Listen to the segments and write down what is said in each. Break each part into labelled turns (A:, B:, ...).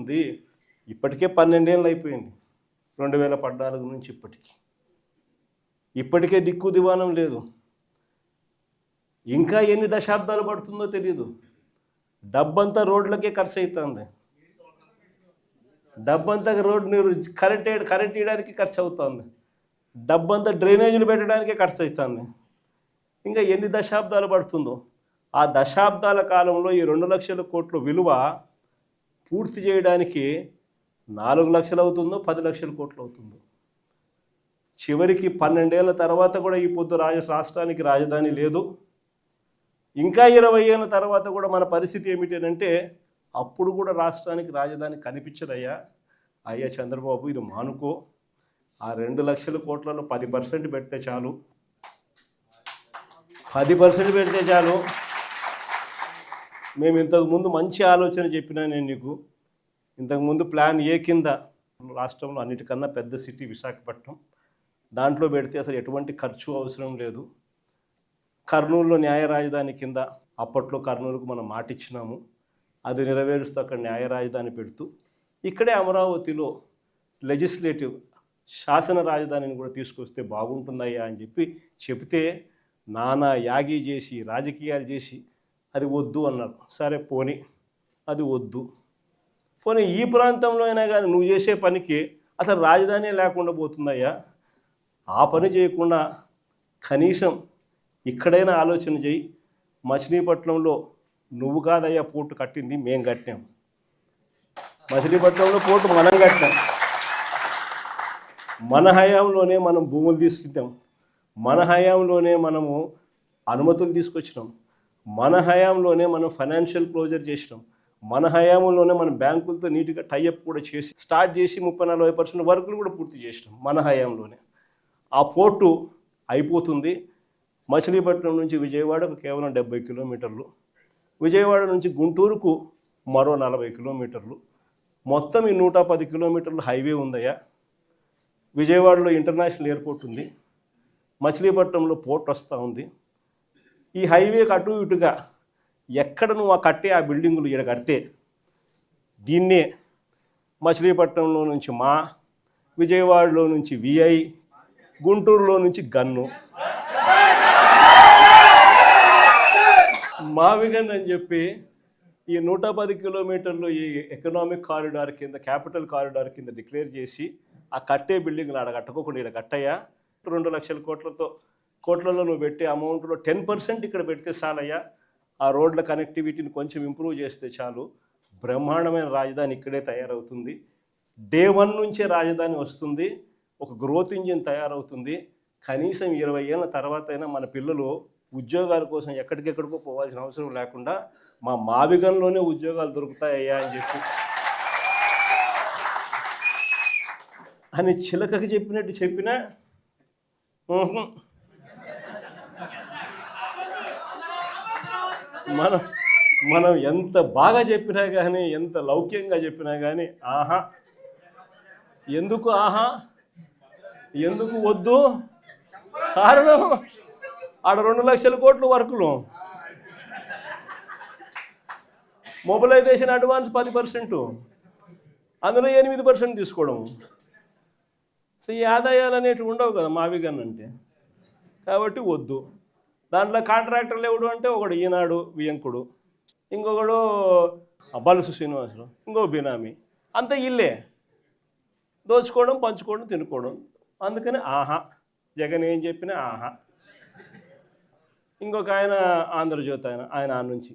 A: పడుతుంది. ఇప్పటికే 12 ఏళ్ళు అయిపోయింది 2014 నుంచి ఇప్పటికే దిక్కు దివానం లేదు. ఇంకా ఎన్ని దశాబ్దాలు పడుతుందో తెలియదు. డబ్బంతా రోడ్లకే ఖర్చు అవుతుంది. డబ్బంతా రోడ్డు కరెంట్ వేయడానికి ఖర్చు అవుతుంది. డబ్బంతా డ్రైనేజీలు పెట్టడానికే ఖర్చు అవుతుంది. ఇంకా ఎన్ని దశాబ్దాలు పడుతుందో. ఆ దశాబ్దాల కాలంలో ఈ 2 లక్షల కోట్ల విలువ పూర్తి చేయడానికి 4 లక్షలు అవుతుందో 10 లక్షల కోట్లు అవుతుందో. చివరికి 12 ఏళ్ళ తర్వాత కూడా ఈ పొద్దు రాష్ట్రానికి రాజధాని లేదు. ఇంకా 20 ఏళ్ళ తర్వాత కూడా మన పరిస్థితి ఏమిటంటే అప్పుడు కూడా రాష్ట్రానికి రాజధాని కనిపించదయ్యా. అయ్యా చంద్రబాబు, ఇది మానుకో. ఆ 2 లక్షల కోట్లలో 10% పెడితే చాలు. 10% పెడితే చాలు. మేము ఇంతకుముందు మంచి ఆలోచన చెప్పినా నేను నీకు. ఇంతకుముందు ప్లాన్ ఏ కింద రాష్ట్రంలో అన్నిటికన్నా పెద్ద సిటీ విశాఖపట్నం, దాంట్లో పెడితే అసలు ఎటువంటి ఖర్చు అవసరం లేదు. కర్నూలులో న్యాయ రాజధాని కింద అప్పట్లో కర్నూలుకు మనం మాట ఇచ్చినాము. అది నెరవేరుస్తూ అక్కడ న్యాయ రాజధాని పెడుతూ ఇక్కడే అమరావతిలో లెజిస్లేటివ్ శాసన రాజధానిని కూడా తీసుకొస్తే బాగుంటుందయ్యా అని చెప్తే నానా యాగి చేసి రాజకీయాలు చేసి అది వద్దు అన్నారు. సరే పోనీ, అది వద్దు. పోనీ ఈ ప్రాంతంలో అయినా కానీ నువ్వు చేసే పనికి అసలు రాజధాని లేకుండా పోతుందయ్యా. ఆ పని చేయకుండా కనీసం ఇక్కడైనా ఆలోచన చేయి. మచిలీపట్నంలో నువ్వు కాదయ్యా పోర్టు కట్టింది, మేము కట్టాం. మచిలీపట్నంలో పోర్టు మనం కట్టాం. మన హయాంలోనే మనం భూములు తీసుకుంటాం. మన హయాంలోనే మనము అనుమతులు తీసుకొచ్చినాం. మన హయాంలోనే మనం ఫైనాన్షియల్ క్లోజర్ చేసినాం. మన హయాంలోనే మనం బ్యాంకులతో నీట్గా టైఅప్ కూడా చేసి స్టార్ట్ చేసి 30-40% వర్కులు కూడా పూర్తి చేసినాం మన హయాంలోనే. ఆ పోర్టు అయిపోతుంది. మచిలీపట్నం నుంచి విజయవాడకు కేవలం 70 కిలోమీటర్లు, విజయవాడ నుంచి గుంటూరుకు మరో 40 కిలోమీటర్లు, మొత్తం ఈ 110 కిలోమీటర్లు హైవే ఉందయ్యా. విజయవాడలో ఇంటర్నేషనల్ ఎయిర్పోర్ట్ ఉంది, మచిలీపట్నంలో పోర్ట్ వస్తూ ఉంది. ఈ హైవేకి అటు ఇటుగా ఎక్కడ నువ్వు ఆ బిల్డింగులు ఇక్కడ కడితే దీన్నే మచిలీపట్నంలో నుంచి విజయవాడలో నుంచి విఐ, గుంటూరులో నుంచి గన్ను, మావిగన్ అని చెప్పి ఈ 110 కిలోమీటర్లు ఈ ఎకనామిక్ కారిడార్ కింద, క్యాపిటల్ కారిడార్ కింద డిక్లేర్ చేసి ఆ కట్టే బిల్డింగ్లు ఆడ కట్టుకోకుండా ఇక్కడ కట్టయ్యా. 2 లక్షల కోట్లలో నువ్వు పెట్టే అమౌంట్లో 10% ఇక్కడ పెడితే చాలయ్యా. ఆ రోడ్ల కనెక్టివిటీని కొంచెం ఇంప్రూవ్ చేస్తే చాలు. బ్రహ్మాండమైన రాజధాని ఇక్కడే తయారవుతుంది. డే 1 నుంచే రాజధాని వస్తుంది. ఒక గ్రోత్ ఇంజిన్ తయారవుతుంది. కనీసం 20 ఏళ్ళ తర్వాత అయినా మన పిల్లలు ఉద్యోగాల కోసం ఎక్కడికెక్కడికో పోవాల్సిన అవసరం లేకుండా మా మావిగంలోనే ఉద్యోగాలు దొరుకుతాయ్యా అని చిలకకి చెప్పినట్టు చెప్పినా మనం ఎంత బాగా చెప్పినా కానీ, ఎంత లౌక్యంగా చెప్పినా కానీ ఆహా. ఎందుకు ఆహా, ఎందుకు వద్దు? కారణం ఆడ 2 లక్షల కోట్ల వర్కులు, మొబిలైజేషన్ అడ్వాన్స్ 10%, అందులో 8% తీసుకోవడం. సో ఈ ఆదాయాలు అనేటివి ఉండవు కదా మావిగన్ అంటే. కాబట్టి వద్దు. దాంట్లో కాంట్రాక్టర్లు ఎవడు అంటే ఒకడు ఈనాడు వియంకుడు, ఇంకొకడు బలుసు శ్రీనివాసులు, ఇంకో బినామీ. అంతా ఇల్లే దోచుకోవడం, పంచుకోవడం, తినుకోవడం. అందుకని ఆహా, జగన్ ఏం చెప్పినా ఆహా. ఇంకొక ఆయన ఆంధ్రజ్యోతి ఆయన నుంచి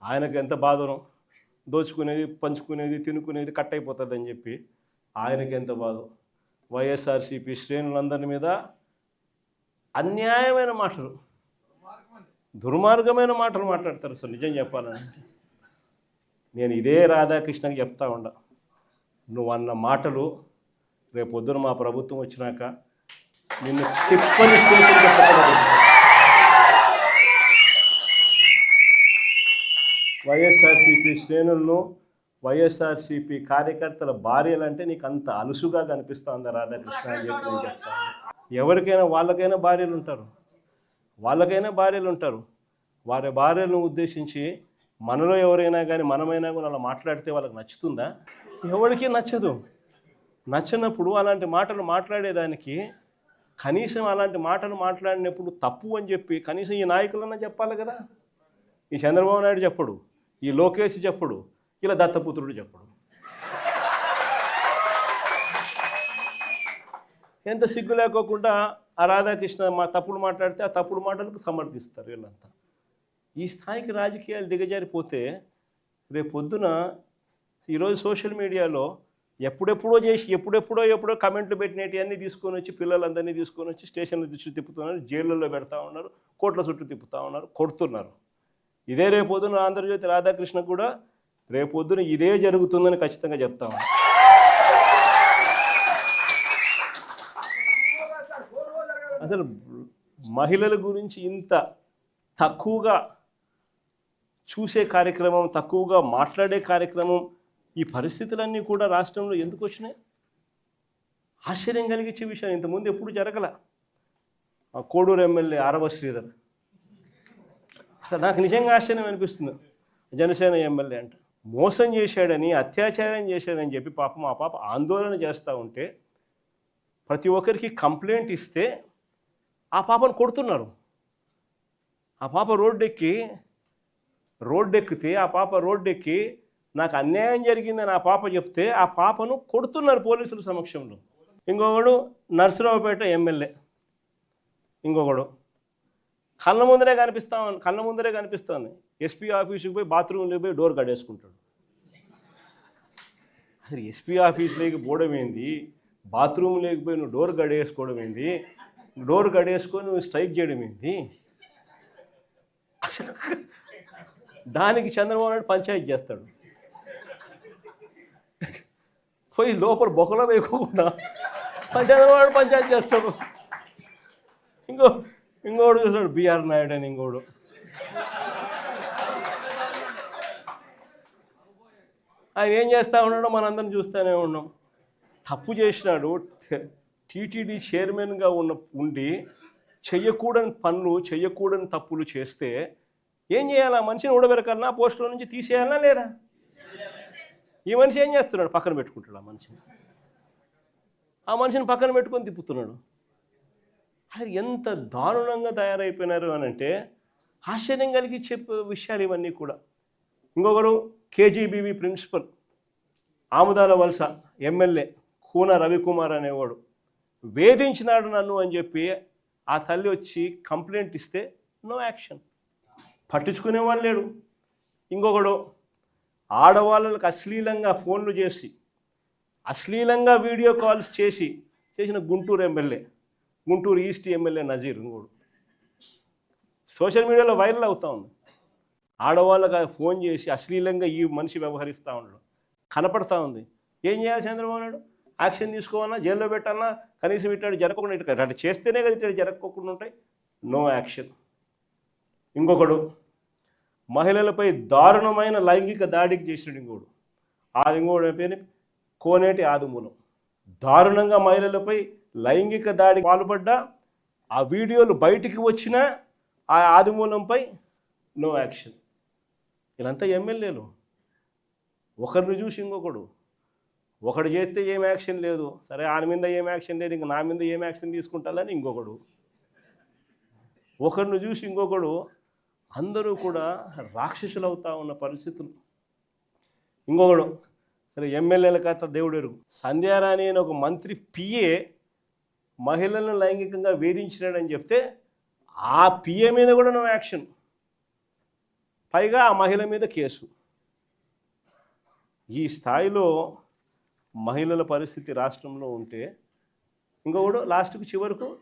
A: ఆయనకు ఎంత బాధనో, దోచుకునేది, పంచుకునేది, తినుకునేది కట్ అయిపోతుందని చెప్పి ఆయనకి ఎంత బాధో. వైఎస్ఆర్సీపీ శ్రేణులందరి మీద అన్యాయమైన మాటలు, దుర్మార్గమైన మాటలు మాట్లాడతారు. అసలు నిజం చెప్పాలంటే నేను ఇదే రాధాకృష్ణకి చెప్తా ఉండా, నువ్వు అన్న మాటలు రేపొద్దున మా ప్రభుత్వం వచ్చినాక నిన్ను తిప్పని స్టేషన్ చెప్పకూడదు. వైఎస్ఆర్సీపీ శ్రేణులను, వైఎస్ఆర్సీపీ కార్యకర్తల భార్యలంటే నీకు అంత అలుసుగా కనిపిస్తుందా రాధాకృష్ణ అని చెప్పి నేను చెప్తాను. ఎవరికైనా వాళ్ళకైనా భార్యలు ఉంటారు, వారి భార్యలను ఉద్దేశించి మనలో ఎవరైనా కానీ మనమైనా కూడా అలా మాట్లాడితే వాళ్ళకి నచ్చుతుందా? ఎవరికీ నచ్చదు. నచ్చనప్పుడు అలాంటి మాటలు మాట్లాడేదానికి కనీసం అలాంటి మాటలు మాట్లాడినప్పుడు తప్పు అని చెప్పి కనీసం ఈ నాయకులన్నా చెప్పాలి కదా. ఈ చంద్రబాబు నాయుడు చెప్పడు, ఈ లోకేష్ చెప్పడు, ఇలా దత్తపుత్రుడు చెప్పడు. ఎంత సిగ్గు లేకోకుండా ఆ రాధాకృష్ణ తప్పుడు మాట్లాడితే ఆ తప్పుడు మాటలకు సమర్థిస్తారు వీళ్ళంతా. ఈ స్థాయికి రాజకీయాలు దిగజారిపోతే రేపు పొద్దున ఈరోజు సోషల్ మీడియాలో ఎప్పుడెప్పుడో చేసి ఎప్పుడో కమెంట్లు పెట్టినవి తీసుకొని వచ్చి పిల్లలందరినీ తీసుకొని వచ్చి స్టేషన్ల చుట్టూ తిప్పుతున్నారు, జైళ్ళల్లో పెడతా ఉన్నారు, కోట్ల చుట్టూ తిప్పుతూ ఉన్నారు, కొడుతున్నారు. ఇదే రేపొద్దున ఆంధ్రజ్యోతి రాధాకృష్ణ కూడా రేపొద్దున ఇదే జరుగుతుందని ఖచ్చితంగా చెప్తా ఉన్నాను. అసలు మహిళల గురించి ఇంత తక్కువగా చూసే కార్యక్రమం, తక్కువగా మాట్లాడే కార్యక్రమం, ఈ పరిస్థితులన్నీ కూడా రాష్ట్రంలో ఎందుకు వచ్చినాయి? ఆశ్చర్యం కలిగించే విషయం. ఇంతకుముందు ఎప్పుడు జరగల. కోడూరు ఎమ్మెల్యే ఆరవ శ్రీధర్, అసలు నాకు నిజంగా ఆశ్చర్యం అనిపిస్తుంది. జనసేన ఎమ్మెల్యే అంట మోసం చేశాడని, అత్యాచారం చేశాడని చెప్పి పాపం ఆ పాప ఆందోళన చేస్తూ ఉంటే ప్రతి ఒక్కరికి కంప్లైంట్ ఇస్తే ఆ పాపను కొడుతున్నారు. ఆ పాప రోడ్డెక్కితే ఆ పాప రోడ్డెక్కి నాకు అన్యాయం జరిగిందని ఆ పాప చెప్తే ఆ పాపను కొడుతున్నారు పోలీసుల సమక్షంలో. ఇంకొకడు నర్సరావుపేట ఎమ్మెల్యే, ఇంకొకడు కళ్ళ ముందరే కనిపిస్తుంది. ఎస్పీ ఆఫీసుకి పోయి బాత్రూంలో పోయి డోర్ కట్టేసుకుంటాడు. అసలు ఎస్పీ ఆఫీసులోకి పోవడం ఏంది, బాత్రూమ్ లేకపోయి నువ్వు డోర్ గడేసుకోవడం ఏంది, డోర్ గడేసుకొని నువ్వు స్ట్రైక్ చేయడం ఏంది? అసలు దానికి చంద్రబాబు నాయుడు పంచాయతీ చేస్తాడు. పోయి లోపల బొక్కలో వేయకుండా చంద్రబాబు నాయుడు పంచాయతీ చేస్తాడు. ఇంకోడు చూస్తాడు బిఆర్ నాయుడు అని. ఇంకోడు ఆయన ఏం చేస్తూ ఉన్నాడో మనందరం చూస్తూనే ఉన్నాం. తప్పు చేసినాడు. టీటీడీ చైర్మన్గా ఉండి చెయ్యకూడని పనులు, చెయ్యకూడని తప్పులు చేస్తే ఏం చేయాలి? ఆ మనిషిని ఊడబెరకాలన్నా, పోస్టులో నుంచి తీసేయాలన్నా లేదా? ఈ మనిషి ఏం చేస్తున్నాడు? పక్కన పెట్టుకుంటాడు ఆ మనిషిని పక్కన పెట్టుకొని తిప్పుతున్నాడు. అది ఎంత దారుణంగా తయారైపోయినారు అని అంటే ఆశ్చర్యం కలిగించే విషయాలు ఇవన్నీ కూడా. ఇంకొకరు కేజీబీవీ ప్రిన్సిపల్, ఆముదాల వలస ఎమ్మెల్యే కూన రవికుమార్ అనేవాడు వేధించినాడు నన్ను అని చెప్పి ఆ తల్లి వచ్చి కంప్లైంట్ ఇస్తే నో యాక్షన్, పట్టించుకునేవాడు లేడు. ఇంకొకడు ఆడవాళ్ళకి అశ్లీలంగా ఫోన్లు చేసి, అశ్లీలంగా వీడియో కాల్స్ చేసిన Guntur MLA, Guntur east MLA Nazeer ఇంకోడు సోషల్ మీడియాలో వైరల్ అవుతూ ఉంది. ఆడవాళ్ళకి ఫోన్ చేసి అశ్లీలంగా ఈ మనిషి వ్యవహరిస్తూ ఉండడం కనపడతా ఉంది. ఏం చేయాలి చంద్రబాబు నాయుడు? యాక్షన్ తీసుకోవాలన్నా, జైల్లో పెట్టాలన్నా, కనీసం ఇట్లాంటి జరగకుండా అట్లా చేస్తేనే కదా ఇట్లాంటి జరగకుండా ఉంటాయి. No action. ఇంకొకడు మహిళలపై దారుణమైన లైంగిక దాడికి చేసినాడు. ఇంకోడు పేరు కోనేటి ఆదిమూలం. దారుణంగా మహిళలపై లైంగిక దాడికి పాల్పడ్డా ఆ వీడియోలు బయటికి వచ్చినా ఆ ఆదిమూలంపై నో యాక్షన్. వీళ్ళంతా ఎమ్మెల్యేలు. ఒకరిని చూసి ఇంకొకడు, ఒకడు చేస్తే ఏం యాక్షన్ లేదు, సరే ఆయన మీద ఏం యాక్షన్ లేదు, ఇంక నా మీద ఏం యాక్షన్ తీసుకుంటారని ఇంకొకడు, ఒకరిని చూసి ఇంకొకడు, అందరూ కూడా రాక్షసులు అవుతా ఉన్న పరిస్థితులు. ఇంకొకడు సరే ఎమ్మెల్యేల కథ దేవుడు ఎరుగు. సంధ్యారాణి అని ఒక మంత్రి పిఏ మహిళలను లైంగికంగా వేధించినాడని చెప్తే ఆ పిఏ మీద కూడా నో యాక్షన్, పైగా ఆ మహిళ మీద కేసు. ఈ స్థాయిలో మహిళల పరిస్థితి రాష్ట్రంలో ఉంటే ఇంకొకడు లాస్ట్కు చివరకు